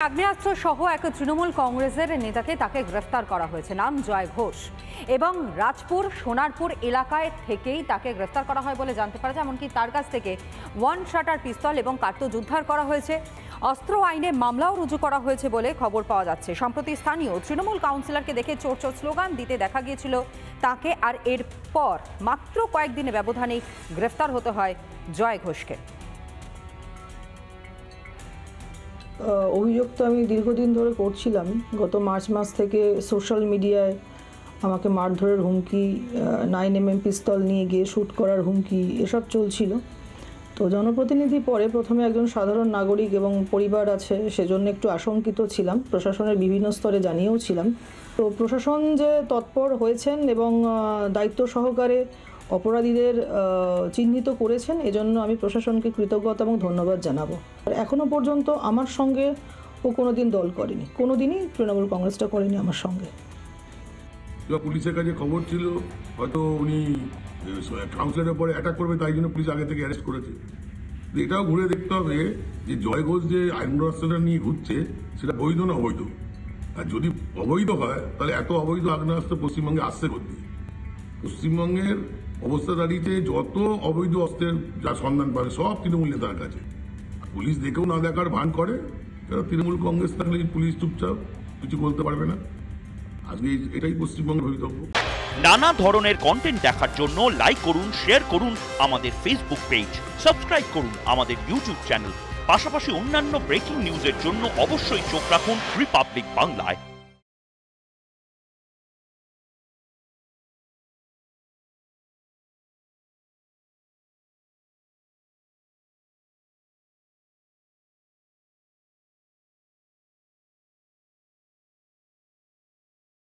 আগ্নেয়াস্ত্র সহ এক তৃণমূল কংগ্রেসের নেতাকে তাকে গ্রেফতার করা হয়েছে। নাম জয় ঘোষ এবং রাজপুর সোনারপুর এলাকায় থেকেই তাকে গ্রেফতার করা হয় বলে জানতে পারা যায়। এমনকি তার কাছ থেকে ওয়ান শাটার পিস্তল এবং কার্তুজ উদ্ধার করা হয়েছে। অস্ত্র আইনে মামলাও রুজু করা হয়েছে বলে খবর পাওয়া যাচ্ছে। সম্প্রতি স্থানীয় তৃণমূল কাউন্সিলরকে দেখে চোর চোর স্লোগান দিতে দেখা গিয়েছিল তাকে, আর এরপর মাত্র কয়েকদিনের ব্যবধানেই গ্রেফতার হতে হয় জয় ঘোষকে। অভিযোগ তো আমি দীর্ঘদিন ধরে করছিলাম। গত মার্চ মাস থেকে সোশ্যাল মিডিয়ায় আমাকে মারধরের হুমকি, 9mm পিস্তল নিয়ে গিয়ে শ্যুট করার হুমকি এসব চলছিল। তো জনপ্রতিনিধি পরে প্রথমে একজন সাধারণ নাগরিক এবং পরিবার আছে, সেজন্য একটু আশঙ্কিত ছিলাম। প্রশাসনের বিভিন্ন স্তরে জানিয়েও ছিলাম। তো প্রশাসন যে তৎপর হয়েছেন এবং দায়িত্ব সহকারে অপরাধীদের চিহ্নিত করেছেন, এজন্য আমি প্রশাসনকে কৃতজ্ঞতা এবং ধন্যবাদ জানাবো। এখনো পর্যন্ত আমার সঙ্গে ও কোনোদিন দল করেনি, কোনোদিনই তৃণমূল কংগ্রেসটা করেনি আমার সঙ্গে। পুলিশের কাছে খবর ছিল হয়তো উনি কাউন্সিলরের পরে অ্যাটাক করবে, তাই জন্য পুলিশ আগে থেকে অ্যারেস্ট করেছে। এটাও ঘুরে দেখতে হবে যে জয় ঘোষ যে আগ্নেয়াস্ত্রটা নিয়ে ঘুরছে সেটা বৈধ না অবৈধ। আর যদি অবৈধ হয় তাহলে এত অবৈধ আগ্নেয়াস্ত্র পশ্চিমবঙ্গে আসছে করতে। পশ্চিমবঙ্গের অবস্থা দাঁড়িয়েছে যত অবৈধ অস্ত্রের যা সন্ধান পাবে সব তৃণমূল নেতার কাছে। পুলিশ দেখেও না দেখার ভান করে, তৃণমূল কংগ্রেস থাকলে পুলিশ চুপচাপ কিছু বলতে পারবে না। আজকে এটাই পশ্চিমবঙ্গের ভবিতব্য। নানা ধরনের কন্টেন্ট দেখার জন্য লাইক করুন, শেয়ার করুন আমাদের ফেসবুক পেজ, সাবস্ক্রাইব করুন আমাদের ইউটিউব চ্যানেল। পাশাপাশি অন্যান্য ব্রেকিং নিউজের জন্য অবশ্যই চোখ রাখুন রিপাবলিক বাংলায়।